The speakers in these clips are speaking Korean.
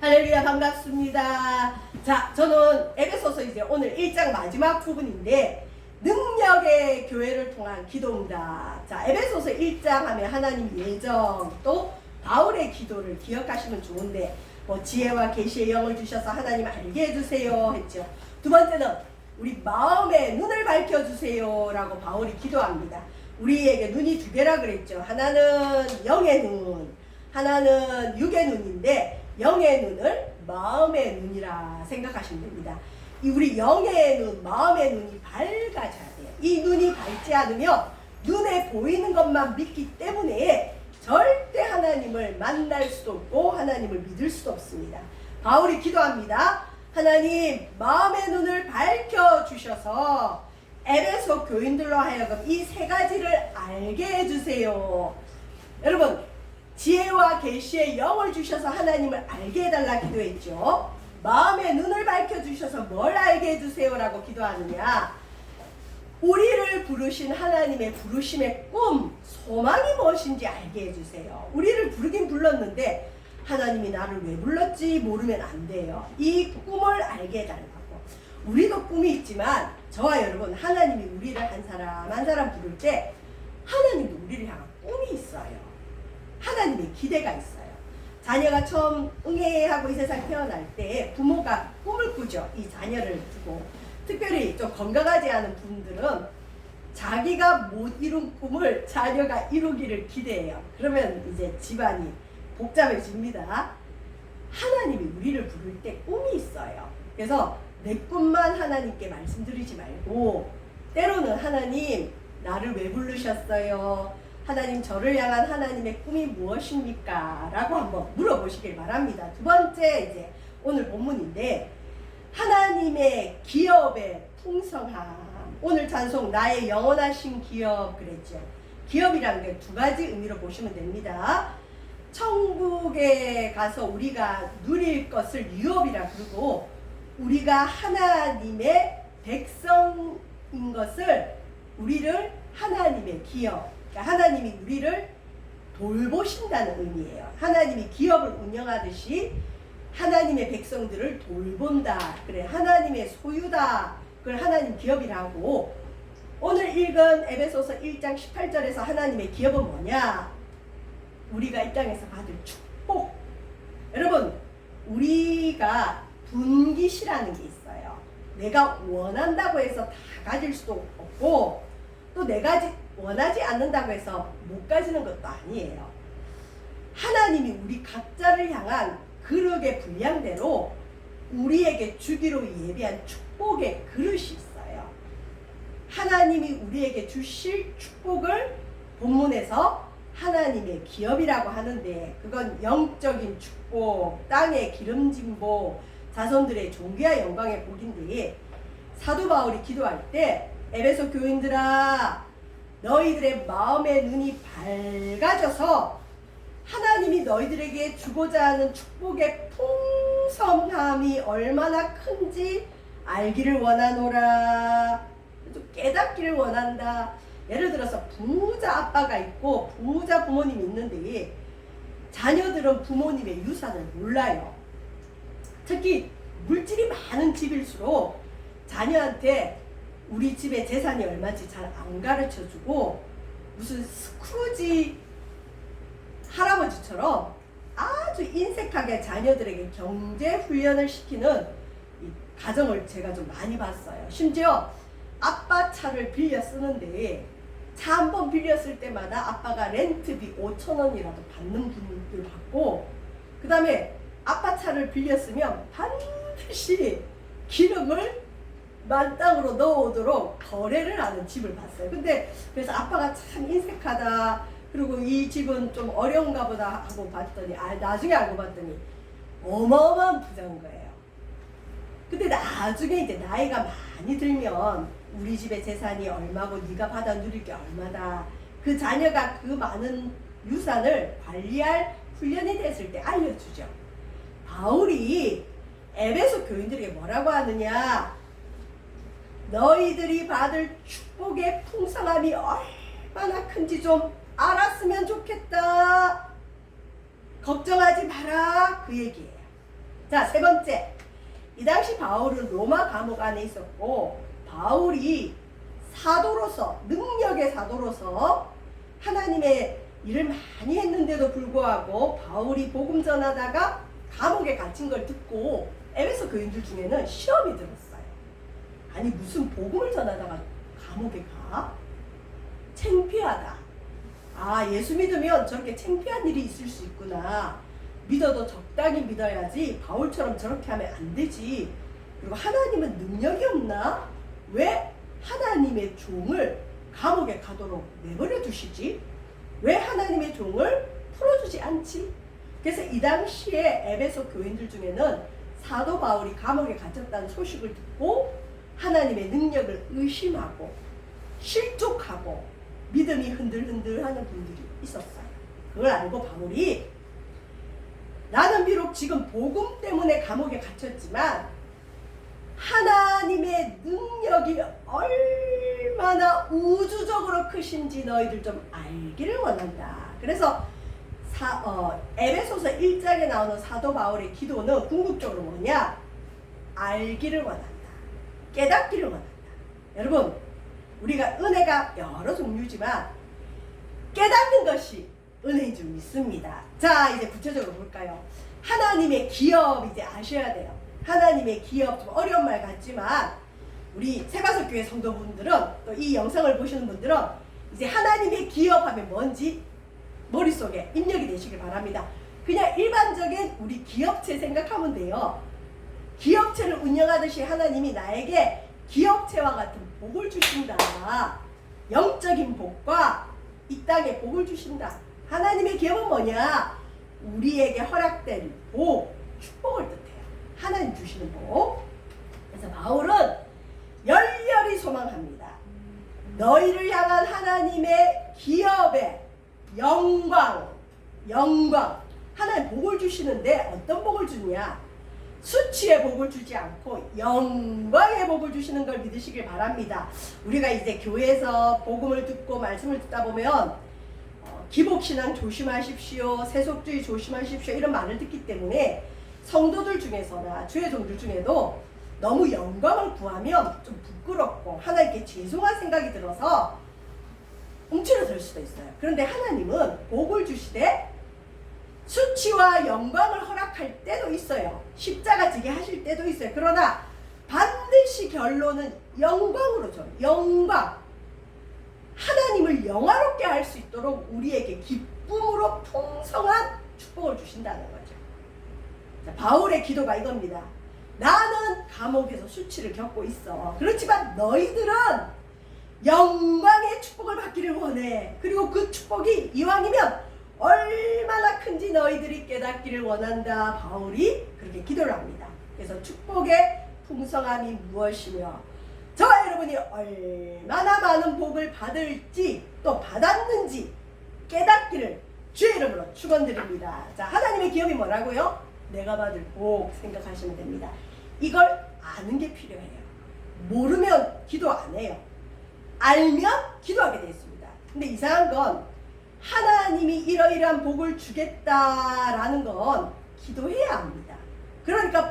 할렐루야, 반갑습니다. 자, 저는 에베소서 이제 오늘 1장 마지막 부분인데 능력의 교회를 통한 기도입니다. 자, 에베소서 1장 하면 하나님 예정 또 바울의 기도를 기억하시면 좋은데 뭐 지혜와 계시의 영을 주셔서 하나님 알게 해주세요 했죠. 두 번째는 우리 마음의 눈을 밝혀주세요 라고 바울이 기도합니다. 우리에게 눈이 두 개라 그랬죠. 하나는 영의 눈, 하나는 육의 눈인데 영의 눈을 마음의 눈이라 생각하시면 됩니다. 이 우리 영의 눈, 마음의 눈이 밝아져야 돼요. 이 눈이 밝지 않으면 눈에 보이는 것만 믿기 때문에 절대 하나님을 만날 수도 없고 하나님을 믿을 수도 없습니다. 바울이 기도합니다. 하나님 마음의 눈을 밝혀주셔서 에베소 교인들로 하여금 이 세 가지를 알게 해주세요. 여러분, 지혜와 계시의 영을 주셔서 하나님을 알게 해달라 기도했죠. 마음의 눈을 밝혀주셔서 뭘 알게 해주세요 라고 기도하느냐, 우리를 부르신 하나님의 부르심의 꿈, 소망이 무엇인지 알게 해주세요. 우리를 부르긴 불렀는데 하나님이 나를 왜 불렀지 모르면 안 돼요. 이 꿈을 알게 해달라고. 우리도 꿈이 있지만 저와 여러분, 하나님이 우리를 한 사람 한 사람 부를 때 하나님도 우리를 향한 꿈이 있어요. 하나님의 기대가 있어요. 자녀가 처음 응애하고 이 세상 태어날 때 부모가 꿈을 꾸죠. 이 자녀를 두고. 특별히 좀 건강하지 않은 분들은 자기가 못 이룬 꿈을 자녀가 이루기를 기대해요. 그러면 이제 집안이 복잡해집니다. 하나님이 우리를 부를 때 꿈이 있어요. 그래서 내 꿈만 하나님께 말씀드리지 말고 때로는 하나님 나를 왜 부르셨어요? 하나님 저를 향한 하나님의 꿈이 무엇입니까? 라고 한번 물어보시길 바랍니다. 두 번째 이제 오늘 본문인데 하나님의 기업의 풍성함. 오늘 찬송 나의 영원하신 기업 그랬죠. 기업이라는 게 두 가지 의미로 보시면 됩니다. 천국에 가서 우리가 누릴 것을 유업이라 그러고 우리가 하나님의 백성인 것을 우리를 하나님의 기업, 그러니까 하나님이 우리를 돌보신다는 의미예요. 하나님이 기업을 운영하듯이 하나님의 백성들을 돌본다. 그래, 하나님의 소유다. 그걸 하나님 기업이라고. 오늘 읽은 에베소서 1장 18절에서 하나님의 기업은 뭐냐? 우리가 이 땅에서 받을 축복. 여러분, 우리가 분깃이라는 게 있어요. 내가 원한다고 해서 다 가질 수도 없고 또 내가 원하지 않는다고 해서 못 가지는 것도 아니에요. 하나님이 우리 각자를 향한 그릇의 분량대로 우리에게 주기로 예비한 축복의 그릇이 있어요. 하나님이 우리에게 주실 축복을 본문에서 하나님의 기업이라고 하는데 그건 영적인 축복, 땅의 기름진 복, 자손들의 존귀와 영광의 복인데 사도 바울이 기도할 때 에베소 교인들아 너희들의 마음의 눈이 밝아져서 하나님이 너희들에게 주고자 하는 축복의 풍성함이 얼마나 큰지 알기를 원하노라. 깨닫기를 원한다. 예를 들어서 부자 아빠가 있고 부자 부모님이 있는데 자녀들은 부모님의 유산을 몰라요. 특히 물질이 많은 집일수록 자녀한테 우리 집의 재산이 얼마인지 잘 안 가르쳐주고 무슨 스크루지 할아버지처럼 아주 인색하게 자녀들에게 경제 훈련을 시키는 이 가정을 제가 좀 많이 봤어요. 심지어 아빠 차를 빌려 쓰는데 차 한 번 빌렸을 때마다 아빠가 렌트비 5,000원이라도 받는 분들 받고 그 다음에 아빠 차를 빌렸으면 반드시 기름을 만땅으로 넣어오도록 거래를 하는 집을 봤어요. 근데 그래서 아빠가 참 인색하다. 그리고 이 집은 좀 어려운가 보다 하고 봤더니 나중에 알고 봤더니 어마어마한 부자인 거예요. 근데 나중에 이제 나이가 많이 들면 우리 집의 재산이 얼마고 네가 받아 누릴 게 얼마다. 그 자녀가 그 많은 유산을 관리할 훈련이 됐을 때 알려주죠. 바울이 에베소 교인들에게 뭐라고 하느냐? 너희들이 받을 축복의 풍성함이 얼마나 큰지 좀 알았으면 좋겠다. 걱정하지 마라. 그 얘기예요. 자, 세 번째. 이 당시 바울은 로마 감옥 안에 있었고 바울이 사도로서, 능력의 사도로서 하나님의 일을 많이 했는데도 불구하고 바울이 복음 전하다가 감옥에 갇힌 걸 듣고 에베소 교인들 중에는 시험이 들었어요. 아니 무슨 복음을 전하다가 감옥에 가? 창피하다. 아, 예수 믿으면 저렇게 창피한 일이 있을 수 있구나. 믿어도 적당히 믿어야지 바울처럼 저렇게 하면 안 되지. 그리고 하나님은 능력이 없나? 왜 하나님의 종을 감옥에 가도록 내버려 두시지? 왜 하나님의 종을 풀어주지 않지? 그래서 이 당시에 에베소 교인들 중에는 사도 바울이 감옥에 갇혔다는 소식을 듣고 하나님의 능력을 의심하고 실족하고 믿음이 흔들흔들하는 분들이 있었어요. 그걸 알고 바울이 나는 비록 지금 복음 때문에 감옥에 갇혔지만 하나님의 능력이 얼마나 우주적으로 크신지 너희들 좀 알기를 원한다. 그래서 에베소서 1장에 나오는 사도 바울의 기도는 궁극적으로 뭐냐? 알기를 원한다. 깨닫기를 원한다. 여러분, 우리가 은혜가 여러 종류지만 깨닫는 것이 은혜인 줄 믿습니다. 자, 이제 구체적으로 볼까요? 하나님의 기업 이제 아셔야 돼요. 하나님의 기업, 좀 어려운 말 같지만 우리 세바석교회 성도분들은 또 이 영상을 보시는 분들은 이제 하나님의 기업하면 뭔지 머릿속에 입력이 되시길 바랍니다. 그냥 일반적인 우리 기업체 생각하면 돼요. 기업체를 운영하듯이 하나님이 나에게 기업체와 같은 복을 주신다. 영적인 복과 이 땅에 복을 주신다. 하나님의 기업은 뭐냐? 우리에게 허락된 복, 축복을 뜻해요. 하나님 주시는 복. 그래서 바울은 열렬히 소망합니다. 너희를 향한 하나님의 기업의 영광. 하나님 복을 주시는데 어떤 복을 주냐? 수치의 복을 주지 않고 영광의 복을 주시는 걸 믿으시길 바랍니다. 우리가 이제 교회에서 복음을 듣고 말씀을 듣다 보면 기복신앙 조심하십시오, 세속주의 조심하십시오 이런 말을 듣기 때문에 성도들 중에서나 주의 종들 중에도 너무 영광을 구하면 좀 부끄럽고 하나님께 죄송한 생각이 들어서 움츠러들 수도 있어요. 그런데 하나님은 복을 주시되 수치와 영광을 허락할 때도 있어요. 십자가 지게 하실 때도 있어요. 그러나 반드시 결론은 영광으로 줘요. 영광. 하나님을 영화롭게 할 수 있도록 우리에게 기쁨으로 풍성한 축복을 주신다는 거죠. 자, 바울의 기도가 이겁니다. 나는 감옥에서 수치를 겪고 있어. 그렇지만 너희들은 영광의 축복을 받기를 원해. 그리고 그 축복이 이왕이면 얼마나 큰지 너희들이 깨닫기를 원한다. 바울이 그렇게 기도를 합니다. 그래서 축복의 풍성함이 무엇이며 저와 여러분이 얼마나 많은 복을 받을지 또 받았는지 깨닫기를 주의 이름으로 축원드립니다. 자, 하나님의 기업이 뭐라고요? 내가 받을 복 생각하시면 됩니다. 이걸 아는 게 필요해요. 모르면 기도 안 해요. 알면 기도하게 되어 있습니다. 근데 이상한 건 하나님이 이러이러한 복을 주겠다라는 건 기도해야 합니다. 그러니까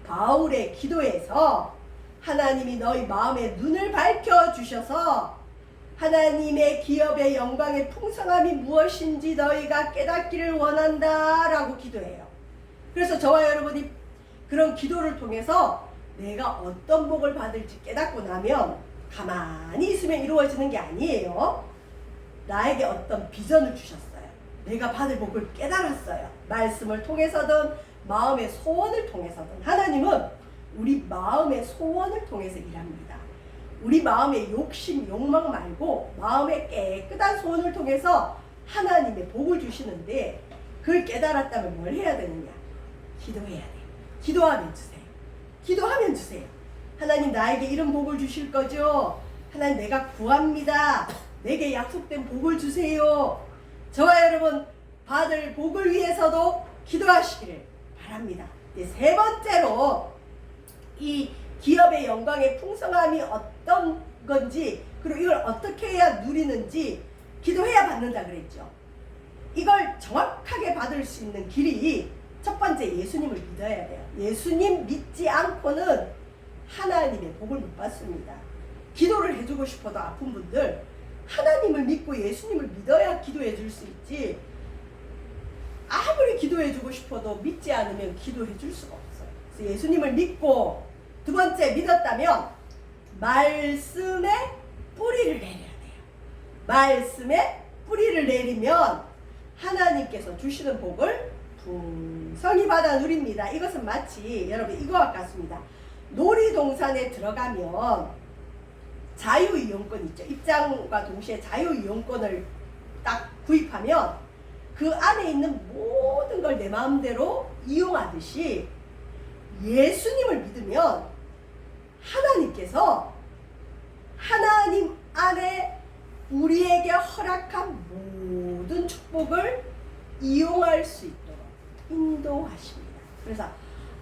바울의 기도에서 하나님이 너희 마음의 눈을 밝혀주셔서 하나님의 기업의 영광의 풍성함이 무엇인지 너희가 깨닫기를 원한다 라고 기도해요. 그래서 저와 여러분이 그런 기도를 통해서 내가 어떤 복을 받을지 깨닫고 나면 가만히 있으면 이루어지는 게 아니에요. 나에게 어떤 비전을 주셨어요. 내가 받을 복을 깨달았어요. 말씀을 통해서든 마음의 소원을 통해서든 하나님은 우리 마음의 소원을 통해서 일합니다. 우리 마음의 욕심, 욕망 말고 마음의 깨끗한 소원을 통해서 하나님의 복을 주시는데 그걸 깨달았다면 뭘 해야 되느냐? 기도해야 돼요. 기도하면 주세요. 기도하면 주세요. 하나님 나에게 이런 복을 주실 거죠? 하나님 내가 구합니다. 내게 약속된 복을 주세요. 저와 여러분 받을 복을 위해서도 기도하시기를 바랍니다. 세 번째로 이 기업의 영광의 풍성함이 어떤 건지 그리고 이걸 어떻게 해야 누리는지 기도해야 받는다 그랬죠. 이걸 정확하게 받을 수 있는 길이 첫 번째 번째 예수님을 믿어야 돼요. 예수님 믿지 않고는 하나님의 복을 못 받습니다. 기도를 해주고 싶어도 아픈 분들 하나님을 믿고 예수님을 믿어야 기도해 줄 수 있지, 아무리 기도해 주고 싶어도 믿지 않으면 기도해 줄 수가 없어요. 그래서 예수님을 믿고, 두 번째 믿었다면 말씀에 뿌리를 내려야 돼요. 말씀에 뿌리를 내리면 하나님께서 주시는 복을 풍성히 받아 누립니다. 이것은 마치 여러분 이거와 같습니다. 놀이동산에 들어가면 자유이용권 있죠. 입장과 동시에 자유이용권을 딱 구입하면 그 안에 있는 모든 걸 내 마음대로 이용하듯이 예수님을 믿으면 하나님께서 하나님 안에 우리에게 허락한 모든 축복을 이용할 수 있도록 인도하십니다. 그래서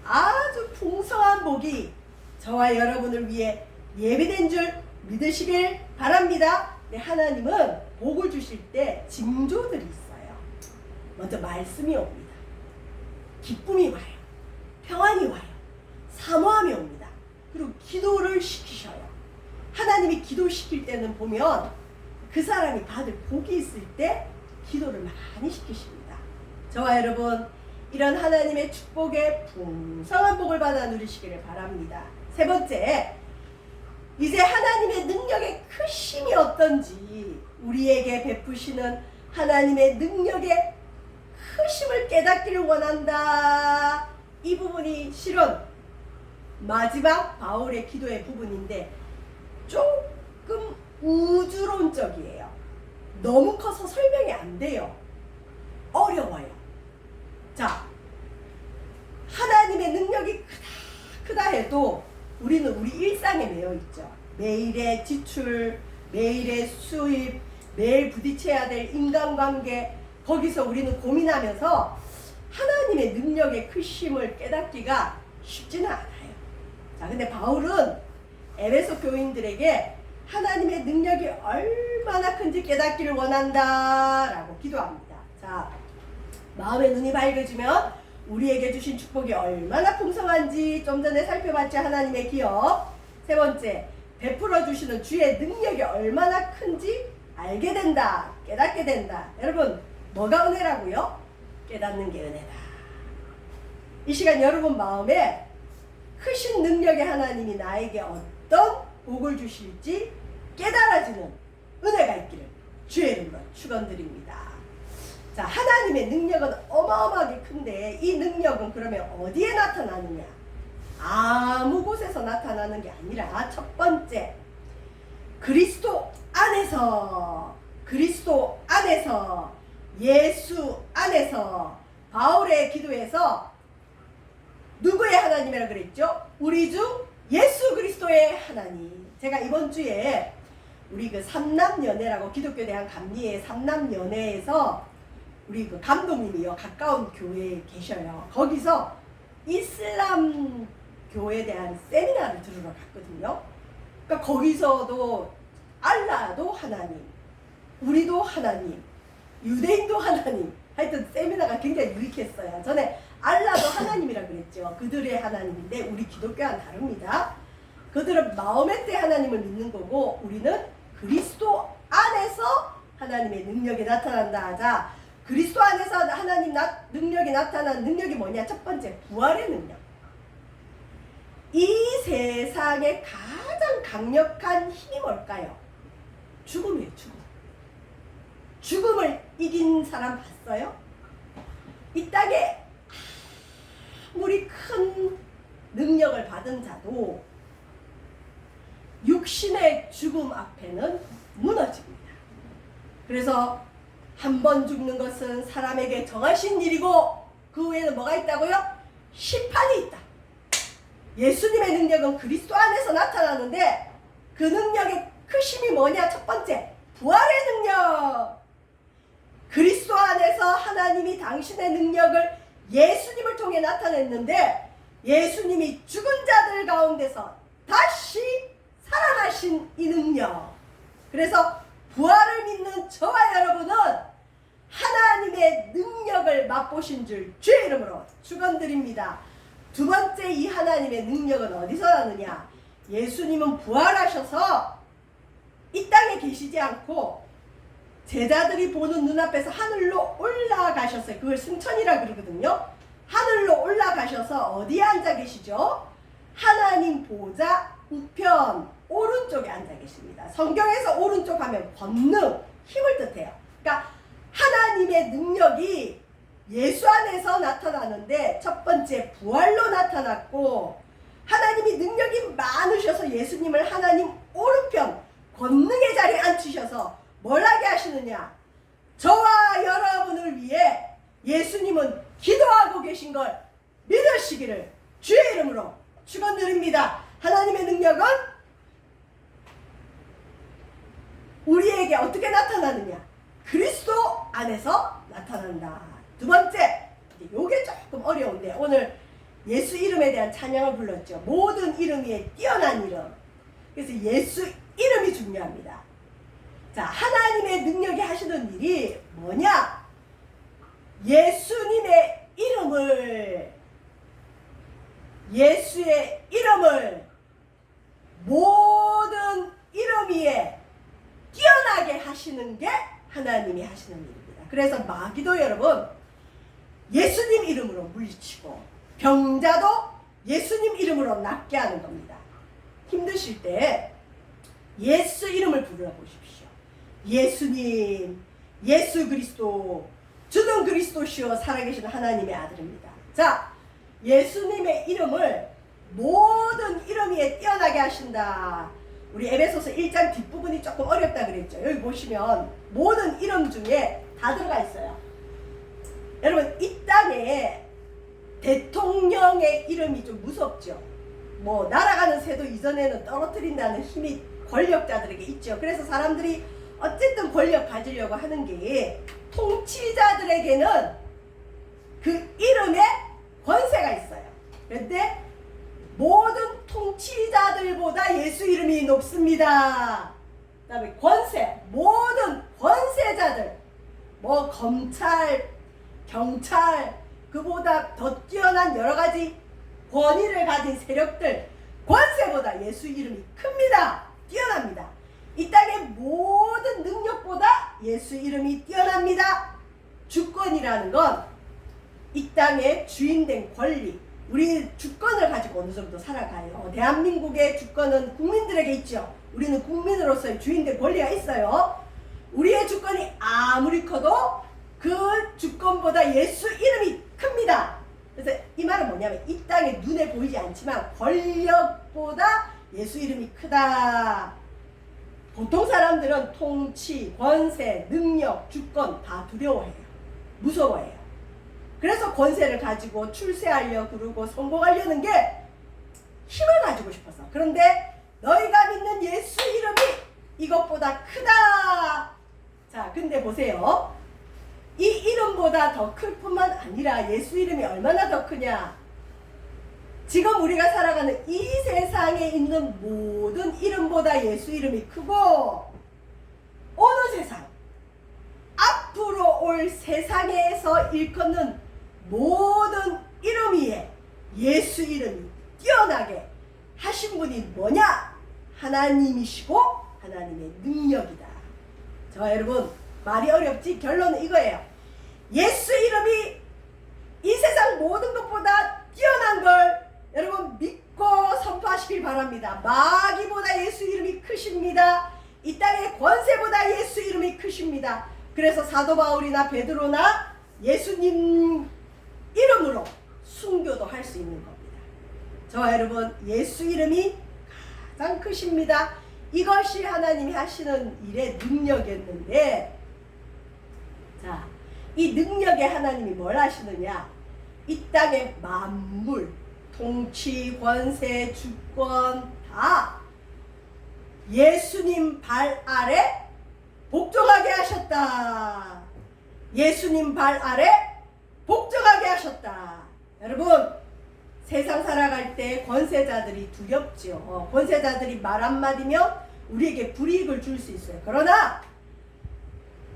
아주 풍성한 복이 저와 여러분을 위해 예비된 줄 믿으시길 바랍니다. 네, 하나님은 복을 주실 때 징조들이 있어요. 먼저 말씀이 옵니다. 기쁨이 와요. 평안이 와요. 사모함이 옵니다. 그리고 기도를 시키셔요. 하나님이 기도시킬 때는 보면 그 사람이 받을 복이 있을 때 기도를 많이 시키십니다. 저와 여러분, 이런 하나님의 축복에 풍성한 복을 받아 누리시기를 바랍니다. 세 번째, 이제 하나님의 능력의 크심이 어떤지, 우리에게 베푸시는 하나님의 능력의 크심을 깨닫기를 원한다. 이 부분이 실은 마지막 바울의 기도의 부분인데 조금 우주론적이에요. 너무 커서 설명이 안 돼요. 어려워요. 자, 하나님의 능력이 크다 해도 우리는 우리 일상에 매여 있죠. 매일의 지출, 매일의 수입, 매일 부딪혀야 될 인간관계, 거기서 우리는 고민하면서 하나님의 능력의 크심을 깨닫기가 쉽지는 않아요. 자, 근데 바울은 에베소 교인들에게 하나님의 능력이 얼마나 큰지 깨닫기를 원한다 라고 기도합니다. 자, 마음의 눈이 밝아지면 우리에게 주신 축복이 얼마나 풍성한지 좀 전에 살펴봤죠. 하나님의 기업. 세 번째, 베풀어 주시는 주의 능력이 얼마나 큰지 알게 된다, 깨닫게 된다. 여러분, 뭐가 은혜라고요? 깨닫는 게 은혜다. 이 시간 여러분 마음에 크신 능력의 하나님이 나에게 어떤 복을 주실지 깨달아지는 은혜가 있기를 주의 이름으로 축원드립니다. 자, 하나님의 능력은 어마어마하게 큰데 이 능력은 그러면 어디에 나타나느냐? 아무 곳에서 나타나는 게 아니라 첫 번째, 그리스도 안에서, 예수 안에서. 바울의 기도에서 누구의 하나님이라고 그랬죠? 우리 중 예수 그리스도의 하나님. 제가 이번 주에 우리 그 삼남연회라고 기독교 대한 감리회 삼남연회에서 우리 그 감독님이요, 가까운 교회에 계셔요. 거기서 이슬람 교회에 대한 세미나를 들으러 갔거든요. 그러니까 거기서도 알라도 하나님, 우리도 하나님, 유대인도 하나님, 하여튼 세미나가 굉장히 유익했어요. 전에 알라도 하나님이라고 그랬죠. 그들의 하나님인데 우리 기독교와는 다릅니다. 그들은 마호메트의 하나님을 믿는 거고 우리는 그리스도 안에서 하나님의 능력이 나타난다 하자. 그리스도 안에서 하나님 능력이 나타나는 능력이 뭐냐? 첫 번째, 부활의 능력. 이 세상에 가장 강력한 힘이 뭘까요? 죽음이에요, 죽음. 죽음을 이긴 사람 봤어요? 이 땅에 아무리 큰 능력을 받은 자도 육신의 죽음 앞에는 무너집니다. 그래서 한 번 죽는 것은 사람에게 정하신 일이고 그 외에는 뭐가 있다고요? 심판이 있다. 예수님의 능력은 그리스도 안에서 나타나는데 그 능력의 크심이 뭐냐? 첫 번째, 부활의 능력. 그리스도 안에서 하나님이 당신의 능력을 예수님을 통해 나타냈는데 예수님이 죽은 자들 가운데서 다시 살아나신 이 능력. 그래서 부활을 믿는 저와 여러분은 하나님의 능력을 맛보신 줄 주의 이름으로 축원드립니다. 두 번째 이 하나님의 능력은 어디서 나느냐? 예수님은 부활하셔서 이 땅에 계시지 않고 제자들이 보는 눈앞에서 하늘로 올라가셨어요. 그걸 승천이라 그러거든요. 하늘로 올라가셔서 어디에 앉아 계시죠? 하나님 보좌 우편 오른쪽에 앉아 계십니다. 성경에서 오른쪽 하면 권능, 힘을 뜻해요. 그러니까 하나님의 능력이 예수 안에서 나타나는데 첫 번째 부활로 나타났고, 하나님이 능력이 많으셔서 예수님을 하나님 오른편 권능의 자리에 앉히셔서 뭘 하게 하시느냐? 저와 여러분을 위해 예수님은 기도하고 계신 걸 믿으시기를 주의 이름으로 축원드립니다. 하나님의 능력은 우리에게 어떻게 나타나느냐? 그리스도 안에서 나타난다. 두 번째, 요게 조금 어려운데 오늘 예수 이름에 대한 찬양을 불렀죠. 모든 이름 위에 뛰어난 이름. 그래서 예수 이름이 중요합니다. 자, 하나님의 능력이 하시는 일이 뭐냐? 예수님의 이름을, 예수의 이름을 모든 이름 위에 뛰어나게 하시는 게 하나님이 하시는 일입니다. 그래서 마귀도 여러분 예수님 이름으로 물리치고 병자도 예수님 이름으로 낫게 하는 겁니다. 힘드실 때 예수 이름을 불러보십시오. 예수님, 예수 그리스도, 주는 그리스도시요 살아계신 하나님의 아들입니다. 자, 예수님의 이름을 모든 이름 위에 뛰어나게 하신다. 우리 에베소서 1장 뒷부분이 조금 어렵다 그랬죠. 여기 보시면 모든 이름 중에 다 들어가 있어요. 여러분, 이 땅에 대통령의 이름이 좀 무섭죠. 뭐 날아가는 새도 이전에는 떨어뜨린다는 힘이 권력자들에게 있죠. 그래서 사람들이 어쨌든 권력 가지려고 하는 게, 통치자들에게는 그 이름에 권세가 있어요. 그런데 모든 통치자들보다 예수 이름이 높습니다. 그 다음에 권세, 모든 권세자들, 뭐 검찰, 경찰, 그보다 더 뛰어난 여러 가지 권위를 가진 세력들, 권세보다 예수 이름이 큽니다. 뛰어납니다. 이 땅의 모든 능력보다 예수 이름이 뛰어납니다. 주권이라는 건 이 땅의 주인된 권리, 우리 주권을 가지고 어느 정도 살아가요. 대한민국의 주권은 국민들에게 있죠. 우리는 국민으로서의 주인된 권리가 있어요. 우리의 주권이 아무리 커도 그 주권보다 예수 이름이 큽니다. 그래서 이 말은 뭐냐면 이 땅에 눈에 보이지 않지만 권력보다 예수 이름이 크다. 보통 사람들은 통치, 권세, 능력, 주권 다 두려워해요. 무서워해요. 그래서 권세를 가지고 출세하려 그러고 성공하려는 게 힘을 가지고 싶어서. 그런데 너희가 믿는 예수 이름이 이것보다 크다. 자, 근데 보세요. 이 이름보다 더 클 뿐만 아니라 예수 이름이 얼마나 더 크냐. 지금 우리가 살아가는 이 세상에 있는 모든 이름보다 예수 이름이 크고, 어느 세상, 앞으로 올 세상에서 일컫는 모든 이름 위에 예수 이름이 뛰어나게 하신 분이 뭐냐? 하나님이시고 하나님의 능력이다. 저 여러분, 말이 어렵지? 결론은 이거예요. 예수 이름이 이 세상 모든 것보다 뛰어난 걸 여러분 믿고 선포하시길 바랍니다. 마귀보다 예수 이름이 크십니다. 이 땅의 권세보다 예수 이름이 크십니다. 그래서 사도 바울이나 베드로나 예수님 이름으로 순교도 할 수 있는 겁니다. 저와 여러분, 예수 이름이 가장 크십니다. 이것이 하나님이 하시는 일의 능력이었는데, 자, 이 능력의 하나님이 뭘 하시느냐? 이 땅의 만물, 통치, 권세, 주권 다 예수님 발 아래 복종하게 하셨다. 예수님 발 아래 복종하게 하셨다. 여러분, 세상 살아갈 때 권세자들이 두렵죠. 권세자들이 말 한마디면 우리에게 불이익을 줄 수 있어요. 그러나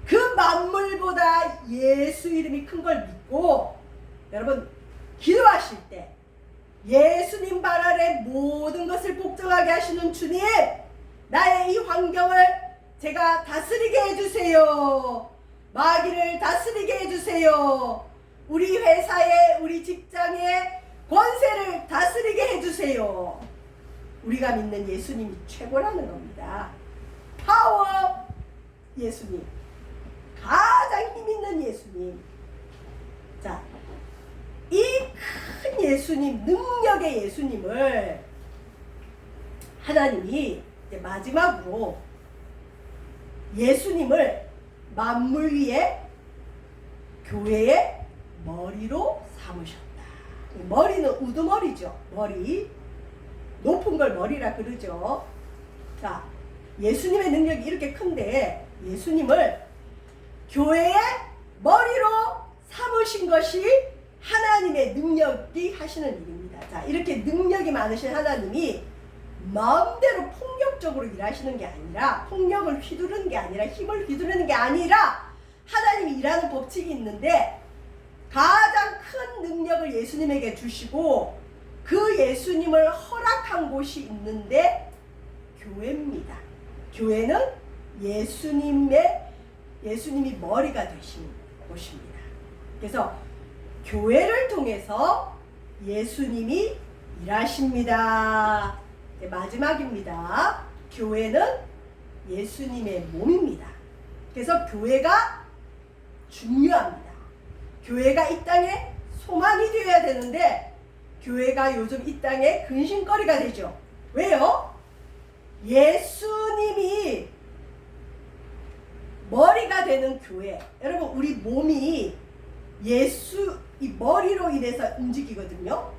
그 만물보다 예수 이름이 큰 걸 믿고 여러분 기도하실 때 예수님 발 아래 모든 것을 복종하게 하시는 주님, 나의 이 환경을 제가 다스리게 해주세요. 마귀를 다스리게 해주세요. 우리 회사에, 우리 직장에 권세를 다스리게 해주세요. 우리가 믿는 예수님이 최고라는 겁니다. 파워 예수님, 가장 힘 있는 예수님. 자, 이 큰 예수님, 능력의 예수님을 하나님이 이제 마지막으로 예수님을 만물 위에 교회의 머리로 삼으셨다. 머리는 우두머리죠. 머리. 높은 걸 머리라 그러죠. 자, 예수님의 능력이 이렇게 큰데 예수님을 교회의 머리로 삼으신 것이 하나님의 능력이 하시는 일입니다. 자, 이렇게 능력이 많으신 하나님이 마음대로 폭력적으로 일하시는 게 아니라, 폭력을 휘두르는 게 아니라, 힘을 휘두르는 게 아니라 하나님이 일하는 법칙이 있는데 가장 큰 능력을 예수님에게 주시고 그 예수님을 허락한 곳이 있는데 교회입니다. 교회는 예수님이 머리가 되신 곳입니다. 그래서 교회를 통해서 예수님이 일하십니다. 마지막입니다. 교회는 예수님의 몸입니다. 그래서 교회가 중요합니다. 교회가 이 땅에 소망이 되어야 되는데 교회가 요즘 이 땅에 근심거리가 되죠. 왜요? 예수님이 머리가 되는 교회. 여러분, 우리 몸이 이 머리로 인해서 움직이거든요.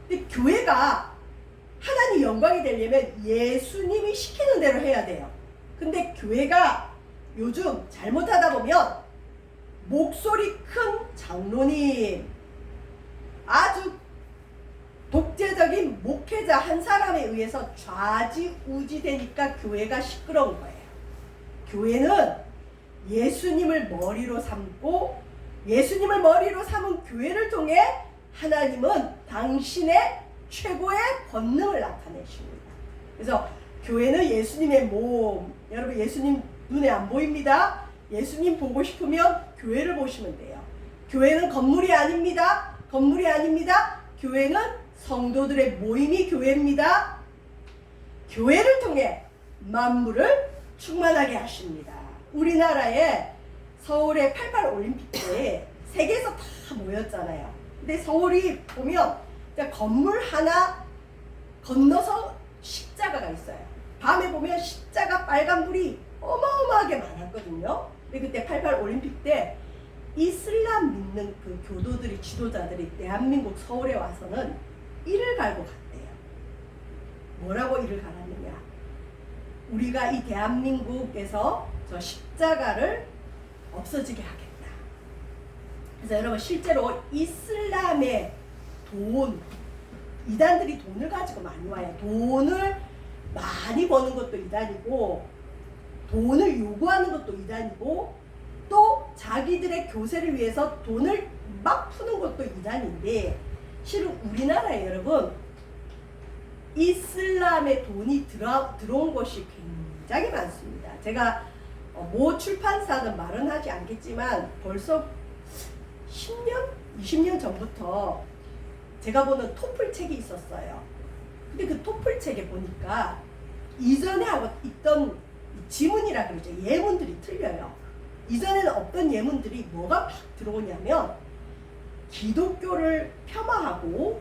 근데 교회가 하나님 영광이 되려면 예수님이 시키는 대로 해야 돼요. 근데 교회가 요즘 잘못하다 보면 목소리 큰 장로님, 아주 독재적인 목회자 한 사람에 의해서 좌지우지 되니까 교회가 시끄러운 거예요. 교회는 예수님을 머리로 삼고 예수님을 머리로 삼은 교회를 통해 하나님은 당신의 최고의 권능을 나타내십니다. 그래서 교회는 예수님의 몸. 여러분, 예수님 눈에 안 보입니다. 예수님 보고 싶으면 교회를 보시면 돼요. 교회는 건물이 아닙니다. 건물이 아닙니다. 교회는 성도들의 모임이 교회입니다. 교회를 통해 만물을 충만하게 하십니다. 우리나라에 서울의 88 올림픽 때 세계에서 다 모였잖아요. 근데 서울이 보면 건물 하나 건너서 십자가가 있어요. 밤에 보면 십자가 빨간불이 어마어마하게 많았거든요. 근데 그때 88 올림픽 때 이슬람 믿는 그 교도들이, 지도자들이 대한민국 서울에 와서는 이를 갈고 갔대요. 뭐라고 이를 갈았느냐? 우리가 이 대한민국에서 저 십자가를 없어지게 하겠다. 그래서 여러분, 실제로 이슬람의 이단들이 돈을 가지고 많이 와요. 돈을 많이 버는 것도 이단이고, 돈을 요구하는 것도 이단이고, 또 자기들의 교세를 위해서 돈을 막 푸는 것도 이단인데, 실은 우리나라에 여러분 이슬람의 돈이 들어온 것이 굉장히 많습니다. 제가 모 출판사는 말은 하지 않겠지만 벌써 10년? 20년 전부터 제가 보는 토플 책이 있었어요. 근데 그 토플 책에 보니까 이전에 하고 있던 지문이라 그러죠. 예문들이 틀려요. 이전에는 없던 예문들이 뭐가 팍 들어오냐면 기독교를 폄하하고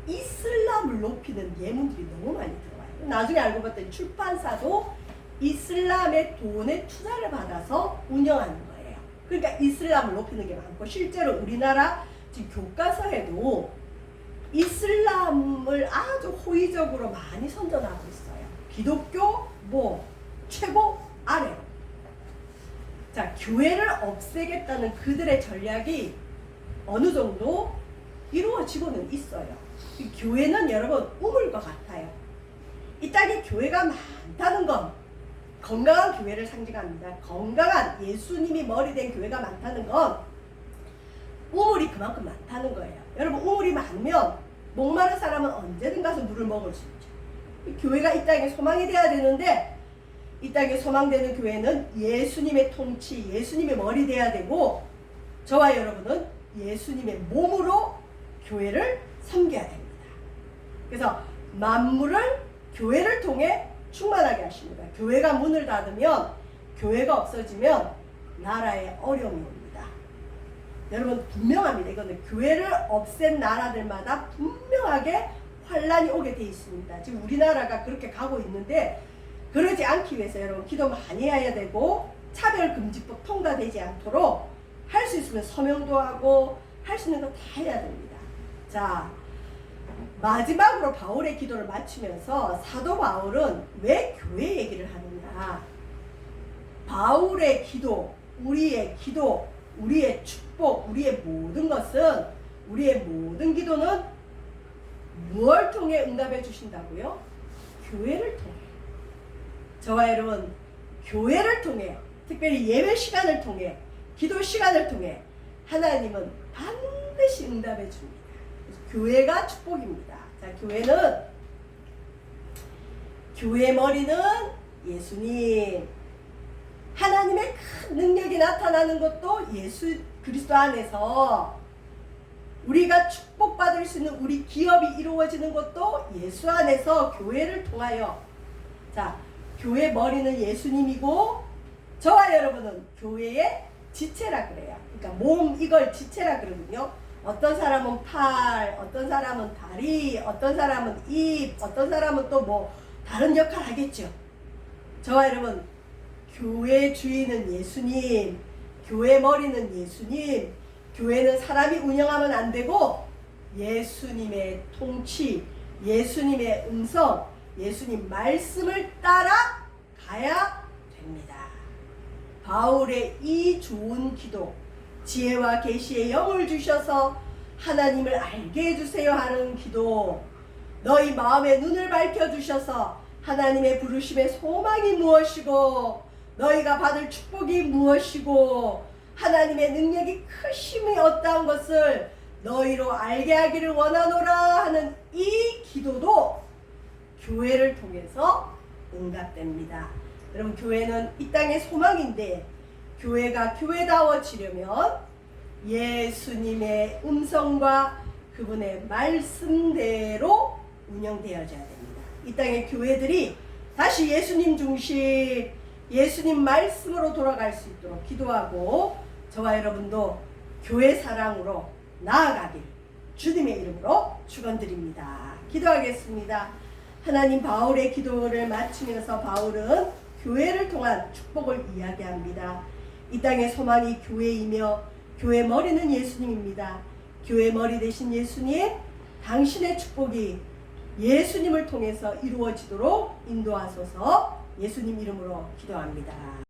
이슬람을 높이는 예문들이 너무 많이 들어와요. 나중에 알고 봤더니 출판사도 이슬람의 돈에 투자를 받아서 운영하는 거예요. 그러니까 이슬람을 높이는 게 많고, 실제로 우리나라 지금 교과서에도 이슬람을 아주 호의적으로 많이 선전하고 있어요. 기독교 최고 아래로. 자, 교회를 없애겠다는 그들의 전략이 어느 정도 이루어지고는 있어요. 이 교회는 여러분 우물과 같아요. 이 땅에 교회가 많다는 건 건강한 교회를 상징합니다. 건강한 예수님이 머리 된 교회가 많다는 건 우물이 그만큼 많다는 거예요. 여러분, 우물이 많으면 목마른 사람은 언제든 가서 물을 먹을 수 있죠. 교회가 이 땅에 소망이 돼야 되는데, 이 땅에 소망되는 교회는 예수님의 통치, 예수님의 머리 돼야 되고, 저와 여러분은 예수님의 몸으로 교회를 섬겨야 됩니다. 그래서 만물을 교회를 통해 충만하게 하십니다. 교회가 문을 닫으면, 교회가 없어지면 나라에 어려움이 옵니다. 여러분, 분명합니다. 이거는 교회를 없앤 나라들마다 분명하게 환란이 오게 돼 있습니다. 지금 우리나라가 그렇게 가고 있는데, 그러지 않기 위해서 여러분 기도 많이 해야 되고, 차별금지법 통과되지 않도록 할 수 있으면 서명도 하고 할 수 있는 거 다 해야 됩니다. 자, 마지막으로 바울의 기도를 마치면서 사도 바울은 왜 교회 얘기를 하느냐. 바울의 기도, 우리의 축복, 우리의 모든 것은, 우리의 모든 기도는 무엇을 통해 응답해 주신다고요? 교회를 통해. 저와 여러분, 교회를 통해, 특별히 예배 시간을 통해, 기도 시간을 통해 하나님은 반드시 응답해 줍니다. 교회가 축복입니다. 자, 교회 머리는 예수님. 하나님의 큰 능력이 나타나는 것도 예수 그리스도 안에서, 우리가 축복받을 수 있는 우리 기업이 이루어지는 것도 예수 안에서 교회를 통하여. 자, 교회 머리는 예수님이고, 저와 여러분은 교회의 지체라 그래요. 그러니까 몸, 이걸 지체라 그러거든요. 어떤 사람은 팔, 어떤 사람은 다리, 어떤 사람은 입, 어떤 사람은 또 뭐 다른 역할 하겠죠. 저와 여러분, 교회 주인은 예수님, 교회 머리는 예수님, 교회는 사람이 운영하면 안 되고 예수님의 통치, 예수님의 음성, 예수님 말씀을 따라 가야 됩니다. 바울의 이 좋은 기도, 지혜와 계시의 영을 주셔서 하나님을 알게 해주세요 하는 기도, 너희 마음의 눈을 밝혀주셔서 하나님의 부르심의 소망이 무엇이고 너희가 받을 축복이 무엇이고 하나님의 능력이 크심이 어떠한 것을 너희로 알게 하기를 원하노라 하는 이 기도도 교회를 통해서 응답됩니다. 여러분, 교회는 이 땅의 소망인데, 교회가 교회다워지려면 예수님의 음성과 그분의 말씀대로 운영되어져야 됩니다. 이 땅의 교회들이 다시 예수님 중심, 예수님 말씀으로 돌아갈 수 있도록 기도하고, 저와 여러분도 교회 사랑으로 나아가길 주님의 이름으로 축원드립니다. 기도하겠습니다. 하나님, 바울의 기도를 마치면서 바울은 교회를 통한 축복을 이야기합니다. 이 땅의 소망이 교회이며 교회 머리는 예수님입니다. 교회 머리 되신 예수님, 당신의 축복이 예수님을 통해서 이루어지도록 인도하소서. 예수님 이름으로 기도합니다.